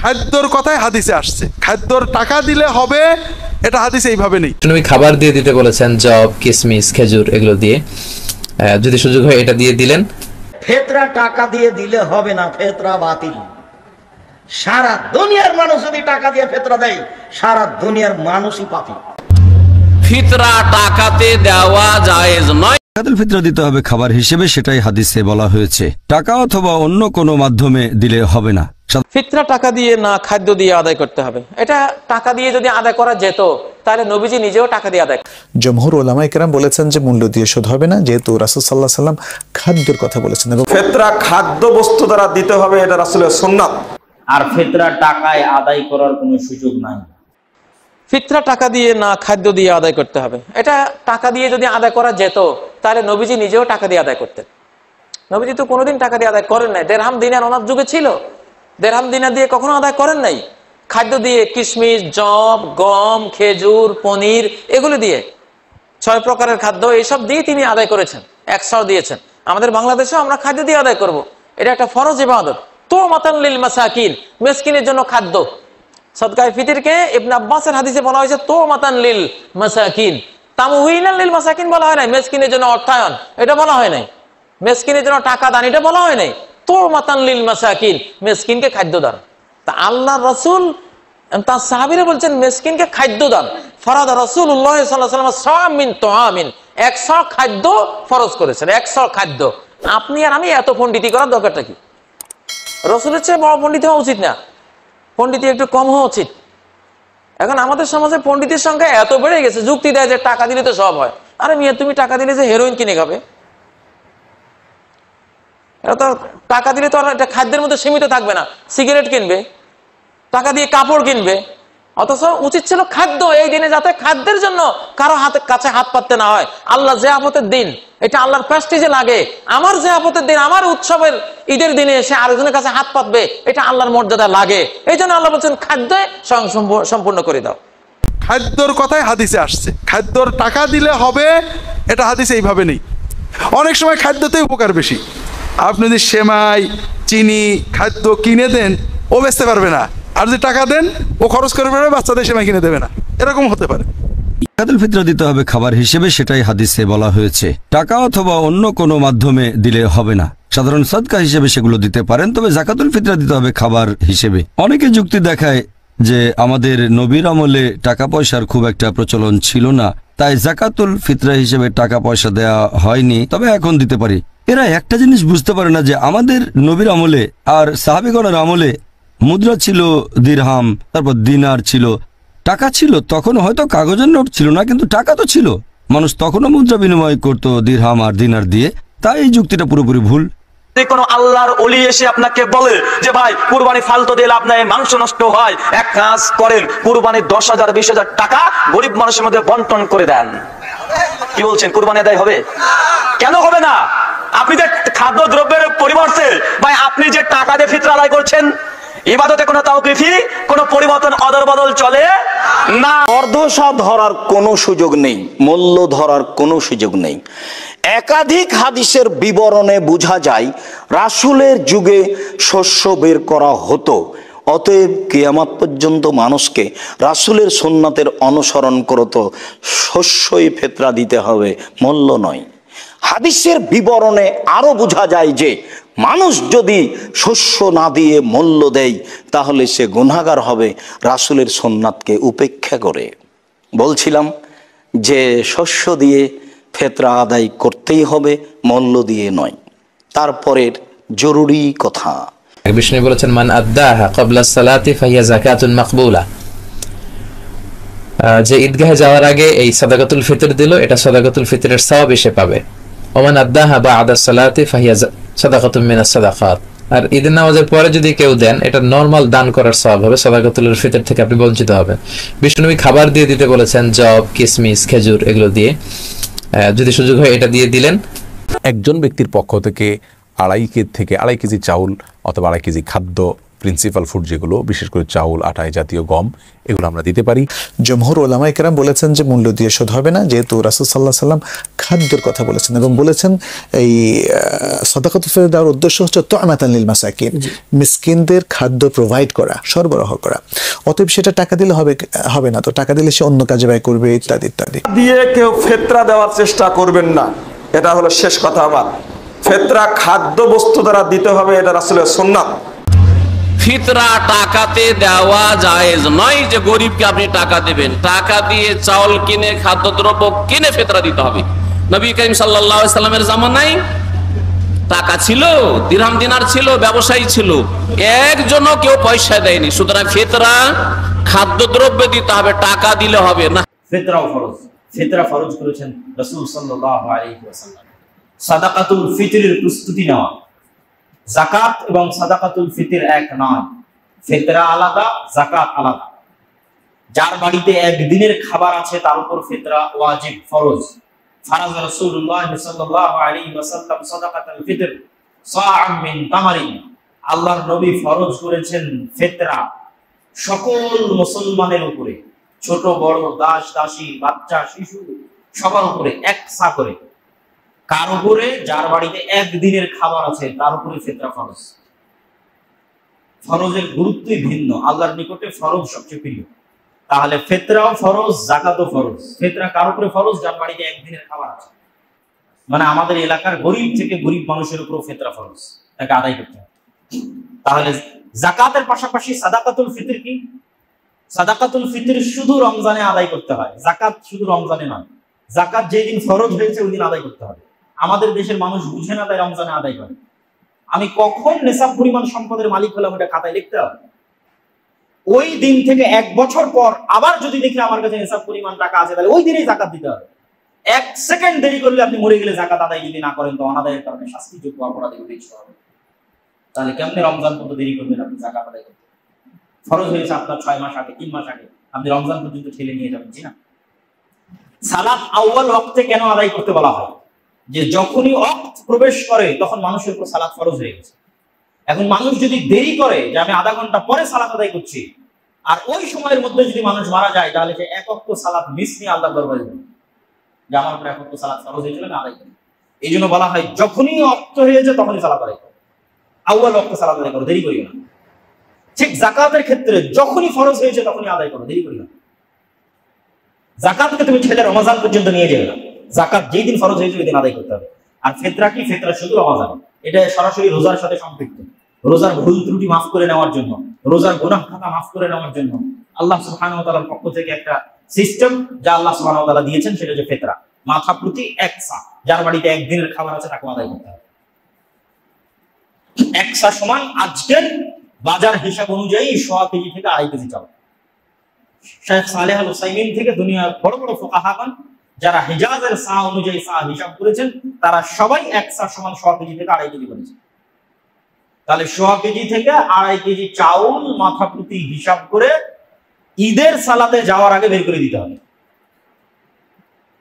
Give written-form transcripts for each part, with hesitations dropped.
খাদ্যর কথাই হাদিসে আসছে, খাদ্যর টাকা দিলে হবে, এটা হাদিসে এইভাবে নেই। নবী খাবার দিয়ে দিতে বলেছেন, জব, কিশমিশ, খেজুর এগুলো দিয়ে, যদি সুযোগ হয় এটা দিয়ে দিলেন। ফেতরা টাকা দিয়ে দিলে হবে না, ফেতরা বাতিল। সারা দুনিয়ার মানুষ যদি টাকা দিয়ে ফেতরা দেয়, সারা দুনিয়ার মানুষই পাপী। ফিতরা টাকাতে দেওয়া জায়েজ নয়। জাকাতুল ফিতরা দিতে হবে খাবার হিসেবে, সেটাই হাদিসে বলা হয়েছে। টাকা অথবা অন্য কোনো মাধ্যমে দিলে হবে না। ফিতরা টাকা দিয়ে না, খাদ্য দিয়ে আদায় করতে হবে। এটা টাকা দিয়ে যদি আদায় করা যেত তাহলে নবীজি নিজেও টাকা দিয়ে আদায়। জমহুর উলামায়ে কেরাম বলেছেন যে মূল্য দিয়ে শোধ হবে না, যেহেতু রাসূল সাল্লাল্লাহু আলাইহি ওয়াসাল্লাম খাদ্যের কথা বলেছেন। ফিতরা খাদ্য বস্তু দ্বারা দিতে হবে, এটা রাসূলের সুন্নাত। আর ফিতরা টাকায় আদায় করার কোনো সুযোগ নাই। ফিতরা টাকা দিয়ে না, খাদ্য দিয়ে আদায় করতে হবে। এটা টাকা দিয়ে যদি আদায় করা যেত তাহলে নবীজি নিজেও টাকা দিয়ে আদায় করতেন। নবীজি তো কোনোদিন টাকা দিয়ে আদায় করেন নাই। দেরহাম দিনার ওনার যুগে ছিল, দেরহাম দিনার দিয়ে কখনো আদায় করেন নাই। খাদ্য দিয়ে কিশমিশ, জব, গম, খেজুর, পনির এগুলো দিয়ে 6 প্রকারের খাদ্য এইসব দিয়ে তিনি আদায় করেছেন, 100 দিয়েছেন। আমাদের বাংলাদেশেও আমরা খাদ্য দিয়ে আদায় করব, এটা একটা ফরজ ইবাদত। তো মাতান লিল মাসাকিন, মিসকিনের জন্য খাদ্য। সদকায়ে ফিতরকে ইবনে আব্বাসের হাদিসে বলা হয়েছে তো মাতান লিল মাসাকিন, তামউইনান লিল মাসাকিন বলা হয় নাই। মিসকিনের জন্য অর্থায়ন এটা বলা হয় নাই, মিসকিনের জন্য টাকা দান এটা বলা হয় নাই। তো মাতান লিল মাসাকিন, মিসকিনকে খাদ্য দান। তা আল্লাহর রাসূল তার সাহাবীরা বলছেন মিসকিনকে খাদ্য দান। ফরাদ রাসূলুল্লাহ সাল্লাল্লাহু আলাইহি ওয়াসাল্লাম সামিন তুআমিন, 100 খাদ্য ফরজ করেছেন, 100 খাদ্য। আপনি আর আমি এত পণ্ডিতি করার দরকারটা কি? রাসূলের চেয়ে বড় পণ্ডিত হওয়া উচিত না, পণ্ডিতি একটু কম হওয়া উচিত। এখন আমাদের সমাজে পণ্ডিতের সংখ্যা এত বেড়ে গেছে, যুক্তি দেয় যে টাকা দিলে তো সব হয়। আরে মিয়া, তুমি টাকা দিলে যে হেরোইন কিনে খাবে? এটা তো টাকা দিলে তো আর এটা খাদ্যের মধ্যে সীমিত থাকবে না, সিগারেট কিনবে, টাকা দিয়ে কাপড় কিনবে। অথচ উচিত ছিল খাদ্য এই দিনে যাতে খাদ্যের জন্য কারো কাছে হাত পাততে না হয়। আল্লাহ যে আপতের দিন, এটা আল্লাহর প্রেস্টিজে লাগে। আমার যে আপতের দিন, আমার উৎসবের ঈদের দিনে এসে আরেকজনের কাছে হাত পাতবে, এটা আল্লাহর মর্যাদা লাগে। এই জন্য আল্লাহ বলছেন খাদ্যে সম্পূর্ণ করে দাও। খাদ্যর কথাই হাদিসে আসছে, খাদ্যর টাকা দিলে হবে, এটা হাদিসে এইভাবে নেই। অনেক সময় খাদ্যতেই উপকার বেশি। আপনি যদি সেমাই, চিনি, খাদ্য কিনে দেন, ও বেচতে পারবে না। আর যদি টাকা দেন, ও খরচ করে পারবে, বাচ্চাদের সেমাই কিনে দেবে না, এরকম হতে পারে। জাকাতুল ফিতরা দিতে হবে খাবার হিসেবে, সেটাই হাদিসে বলা হয়েছে। টাকা অথবা অন্য কোনো মাধ্যমে দিলে হবে না। সাধারণ সদকা হিসেবে সেগুলো দিতে পারেন, তবে জাকাতুল ফিতরা দিতে হবে খাবার হিসেবে। অনেকে যুক্তি দেখায় যে আমাদের নবীর আমলে টাকা পয়সার খুব একটা প্রচলন ছিল না, তাই জাকাতুল ফিতরা হিসেবে টাকা পয়সা দেয়া হয়নি, তবে এখন দিতে পারি। এরা একটা জিনিস বুঝতে পারে না যে আমাদের নবীর আমলে আর সাহাবীগণের আমলে মুদ্রা ছিল দিরহাম, তারপর দিনার ছিল, টাকা ছিল। তখন হয়তো কাগজের নোট ছিল না, কিন্তু টাকা তো ছিল। মানুষ তখনও মুদ্রা বিনিময় করতো দিরহাম আর দিনার দিয়ে। তাই এই যুক্তিটা পুরোপুরি ভুল। কোন আল্লাহর ওলি এসে আপনাকে বলে যে ভাই কুরবানি ফালতু দিলে আপনার মাংস নষ্ট হয়, এক কাজ করেন, কুরবানির 10,000 20,000 টাকা গরিব মানুষের মধ্যে বন্টন করে দেন, কি বলছেন, কুরবানি আদায় হবে? কেন হবে না? আপনি যে খাদ্য দ্রব্যের পরিবর্তে ভাই আপনি যে টাকা দিয়ে ফিতরা আদায় করছেন, ইবাদতে কোনো তাওকিফি, কোনো পরিবর্তন অদল বদল চলে না। অর্ধশা ধরার কোনো সুযোগ নেই, মূল্য ধরার কোনো সুযোগ নেই। একাধিক হাদিসের বিবরণে বোঝা যায় রাসূলের যুগে শস্য বের করা হতো। অতএব কিয়ামত পর্যন্ত মানুষকে রাসূলের সুন্নাতের অনুসরণ করত, শস্যই ফিতরা দিতে হবে, মূল্য নয়। হাদিসের বিবরণে আরো বোঝা যায় যে মানুষ যদি শস্য না দিয়ে মূল্য দেয় তাহলে সে গুনাহগার হবে রাসূলের সুন্নাতকে উপেক্ষা করে। বলছিলাম যে শস্য দিয়ে ফিতরা আদায় করতেই হবে, মূল্য দিয়ে নয়। তারপরের জরুরি কথা, বিষ্ণু বলেছেন মান আদ্দাহা ক্বাবলা সালাতি ফাহিয়া যাকাতুন মাকবুলা, যে ঈদগাহে যাওয়ার আগে এই সাদাকাতুল ফিতর দিল, এটা সাদাকাতুল ফিতরের সওয়াব এসে পাবে। ওমান আদ্দাহা বা'দা সালাতি ফাহিয়া সাদাকাতুম মিনাস সাদাকাত, আর ঈদের নামাজের পরে যদি কেউ দেন, এটা নরমাল দান করার সওয়াব হবে, সাদাকাতুল ফিতর থেকে আপনি বঞ্চিত হবেন। বিষ্ণু খাবার দিয়ে দিতে বলেছেন, জব, কিশমিশ, খেজুর এগুলো দিয়ে, যদি সুযোগ হয় এটা দিয়ে দিলেন। একজন ব্যক্তির পক্ষ থেকে 2.5 থেকে 2.5 কেজি চাউল অথবা 2.5 কেজি খাদ্য প্রিন্সিপাল ফুড যেগুলো, বিশেষ করে চাউল, আটা জাতীয়, গম, এগুলো আমরা দিতে পারি। জমহুর ওলামায়ে কেরাম বলেছেন যে মূল্য দিয়ে শোধ হবে না, যেহেতু রাসূল সাল্লাল্লাহু আলাইহি ওয়াসাল্লাম খাদ্যের কথা বলেছেন এবং বলেছেন এই সাদাকাতুল ফিতর দেওয়ার উদ্দেশ্য হচ্ছে তু'মাতান লিল মাসাকিন, মিসকিনদের খাদ্য প্রোভাইড করা, সরবরাহ করা। অতএব সেটা টাকা দিলে হবে না, তো টাকা দিলে সে অন্য কাজে ব্যয় করবে ইত্যাদি ইত্যাদি। দিয়ে কেউ ফিতরা দেওয়ার চেষ্টা করবেন না, এটা হলো শেষ কথা আমার। ফিতরা খাদ্য বস্তু দ্বারা দিতে হবে, এটা রাসূলের সুন্নাত। ফিতরা টাকাতে দেওয়া জায়েজ নয় যে গরিবকে আপনি টাকা দেবেন। টাকা দিয়ে চাউল কিনে, খাদ্যদ্রব্য কিনে ফিতরা দিতে হবে। নবী করিম সাল্লাল্লাহু আলাইহি সাল্লামের জামানায় টাকা ছিল, দিরহাম দিনার ছিল, ব্যবসায়ী ছিল, একজনও কেউ পয়সা দেয়নি। সুতরাং ফিতরা খাদ্যদ্রব্য দিতে হবে, টাকা দিলে হবে না। ফিতরাও ফরজ, ফিতরা ফরজ করেছেন রাসূল সাল্লাল্লাহু আলাইহি ওয়াসাল্লাম। সাদাকাতুল ফিতরের প্রস্তুতি নেওয়া, যাকাত এবং সাদাকাতুল ফিতর এক নয়, ফিতরা আলাদা, যাকাত আলাদা। যার বাড়িতে একদিনের খাবার আছে তার উপর ফিতরা ওয়াজিব, ফরজ। ফারাজ রাসূলুল্লাহ সাল্লাল্লাহু আলাইহি ওয়াসাল্লাম সাদাকাতুল ফিতর সাআম মিন তামারিন, আল্লাহর নবী ফরজ করেছেন ফিতরা সকল মুসলমানের উপরে, ছোট বড়, দাস দাসী, বাচ্চা শিশু সবার উপরে এক সা করে। কার উপরে? যার বাড়িতে একদিনের খাবার আছে তার উপরে ফিতরা ফরজ। ফরজের গুরুত্বই ভিন্ন, আল্লাহর নিকটে ফরজ সবচেয়ে প্রিয়। তাহলে ফিতরাও ফরজ, যাকাতও ফরজ। ফিতরা কার উপরে ফরজ? যার বাড়িতে একদিনের খাবার আছে। মানে আমাদের এলাকার গরিব থেকে গরিব মানুষের উপর ফিতরা ফরজ, তাকে আদায় করতে হবে। তাহলে যাকাতের পাশাপাশি সাদাকাতুল ফিতর কি? সাদাকাতুল ফিতর শুধু রমজানে আদায় করতে হয়, যাকাত শুধু রমজানে নয়। যাকাত যেদিন ফরজ হয়েছে ওই দিন আদায় করতে হবে। আমাদের দেশের মানুষ বুঝে না, তাই রমজানে আদায় করে। আমি কখন নেশাব পরিমাণ সম্পদের মালিক হলাম এটা খাতায় লিখতে হবে। ওই দিন থেকে 1 বছর পর আবার যদি দেখি আমার কাছে নেশাব পরিমাণ টাকা আছে, তাহলে ওই দিনেই যাকাত দিতে হবে। 1 সেকেন্ড দেরি করলে আপনি মরে গেলে যাকাত আদায় যদি না করেন তো অনাদায়ের কারণে শাস্তিযোগ্য অপরাধী হতে হবে। তাহলে কেমনে রমজান পর্যন্ত দেরি করবেন আপনি যাকাত আদায় করতে? ফরজ হয়েছে আপনার 6 মাস আগে, 3 মাস আগে, আপনি রমজান পর্যন্ত ঠেলে নিয়ে যাবেন, জি না? সালাত আউয়াল ওয়াক্তে কেন আদায় করতে বলা হয়? যে যখনই ওয়াক্ত প্রবেশ করে তখন মানুষের উপর সালাত ফরজ হয়ে গেছে। এখন মানুষ যদি দেরি করে যে আমি আধা ঘন্টা পরে সালাত আদায় করছি, আর ওই সময়ের মধ্যে যদি মানুষ মারা যায়, তাহলে সে 1 ওয়াক্ত সালাত মিস নিয়ে আল্লাহর দরবারে যাবে যে আমার উপর 1 ওয়াক্ত সালাত ফরজ হয়েছিল, আমি আদায় করি। এই জন্য বলা হয় যখনই ওয়াক্ত হয়েছে তখনই সালাত আদায় করো, আউয়াল ওয়াক্তে সালাত আদায় করো, দেরি করি না। ঠিক যাকাতের ক্ষেত্রে যখনই ফরজ হয়েছে তখনই আদায় করো, দেরি করি না। যাকাতকে তুমি ছেলে রমজান পর্যন্ত নিয়ে যাবে না, যাকাত যেই দিন ফরজ হয়েছে ওই দিন আদায় করতে হবে। আর ফিতরা কি? ফিতরা শুধু রমজান, এটা সরাসরি রোজার সাথে সম্পৃক্ত। রোজার ভুল ত্রুটি মাফ করে নেওয়ার জন্য, রোজার গুনাহ খাতা মাফ করে নেওয়ার জন্য আল্লাহ সুবহানাহু ওয়া তাআলার পক্ষ থেকে একটা সিস্টেম যা আল্লাহ সুবহানাহু ওয়া তাআলা দিয়েছেন, সেটা হচ্ছে ফিতরা, মাথা প্রতি 1 সা। যার বাড়িতে একদিনের খাবার আছে তাকে আদায় করতে হবে। 1 সা সমান আজকের বাজার হিসাব অনুযায়ী 1.5 কেজি থেকে 2.5 কেজি চাল। শেখ সালেহ আল উসাইমিন থেকে দুনিয়ার বড় বড় ফুকাহাগণ যারা হিজাজের সা অনুযায়ী সা হিসাব করেছেন, তারা সবাই 1 সা সমান 1.5 কেজি থেকে 2.5 কেজি বলেছেন। তাহলে 1.5 কেজি থেকে 2.5 কেজি চাউল মাথা প্রতি হিসাব করে ঈদের সালাতে যাওয়ার আগে বের করে দিতে হবে।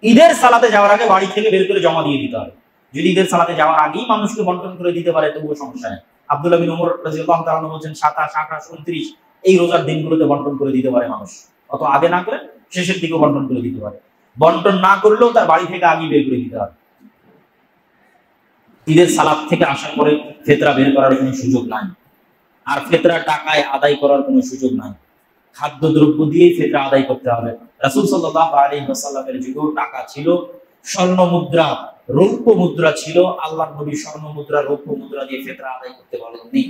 ঈদের সালাতে যাওয়ার আগে বাড়ি থেকে বের করে জমা দিয়ে দিতে হবে। যদি ঈদের সালাতে যাওয়ার আগেই মানুষকে বন্টন করে দিতে পারে তবুও সমস্যা নেই। আব্দুল্লাহ বিন ওমর রাদিয়াল্লাহু তাআলা বলেছেন 27, 28, 29 এই রোজার দিনগুলোতে বন্টন করে দিতে পারে মানুষ, অত আগে না করে শেষের দিকেও বন্টন করে দিতে পারে। বন্টন না করলেও তার বাড়ি থেকে আগে বের করে দিতে হবে। ঈদের সালাত থেকে আসার পরে ফিতরা বের করার কোনো সুযোগ নাই, আর ফিতরা টাকায় আদায় করার কোনো সুযোগ নাই। খাদ্যদ্রব্য দিয়ে ফিতরা আদায় করতে হবে। রাসূল সাল্লাল্লাহু আলাইহি ওয়াসাল্লামের যুগেও টাকা ছিল, স্বর্ণ মুদ্রা, রৌপ্য মুদ্রা ছিল। আল্লাহর নবী স্বর্ণ মুদ্রা, রৌপ্য মুদ্রা দিয়ে ফিতরা আদায় করতে বলেননি,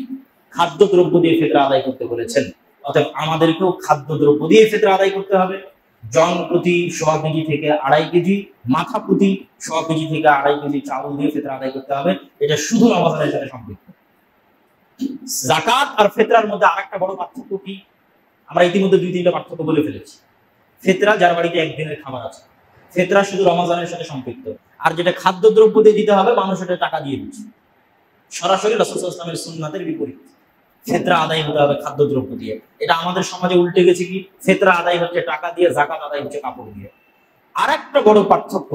খাদ্যদ্রব্য দিয়ে ফিতরা আদায় করতে বলেছেন। অতএব আমাদেরকেও খাদ্যদ্রব্য দিয়ে ফিতরা আদায় করতে হবে। জন প্রতি 1.5 কেজি থেকে 2.5 কেজি, মাথা প্রতি 1.5 কেজি থেকে 2.5 কেজি চাউল দিয়ে ফিতরা আদায় করতে হবে। এটা শুধু রমজানের সাথে সম্পৃক্ত। যাকাত আর ফিতরার মধ্যে আরেকটা বড় পার্থক্য কি? আমরা ইতিমধ্যে 2-3টা পার্থক্য বলে ফেলেছি। ফিতরা যার বাড়িতে একদিনের খাবার আছে, ফিতরা শুধু রমজানের সাথে সম্পৃক্ত। আর যেটা খাদ্যদ্রব্য দিয়ে দিতে হবে, মানুষ এটা টাকা দিয়ে দিচ্ছে, সরাসরি রাসূল সাল্লাল্লাহু আলাইহি ওয়াসাল্লামের সুন্নাতের বিপরীত। ফিতরা আদায় হতে হবে খাদ্যদ্রব্য দিয়ে। এটা আমাদের সমাজে উল্টে গেছে কি? ফিতরা আদায় হচ্ছে টাকা দিয়ে, যাকাত আদায় হচ্ছে কাপড় দিয়ে। আরেকটা বড় পার্থক্য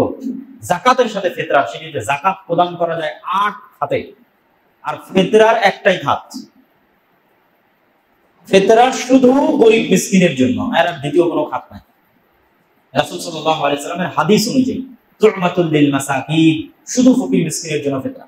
যাকাতের সাথে ফিতরা, সেটা হচ্ছে যাকাত প্রদান করা যায় 8 খাতে, আর ফিতরার একটাই খাত। ফিতরা শুধু গরিব মিসকিনের জন্য, আর দ্বিতীয় কোনো খাত নাই। রাসূল সাল্লাল্লাহু আলাইহি ওয়াসাল্লামের হাদিস অনুযায়ী তু'মাতুল লিল মাসাকিন, শুধু ফকির মিসকিনের জন্য ফিতরা।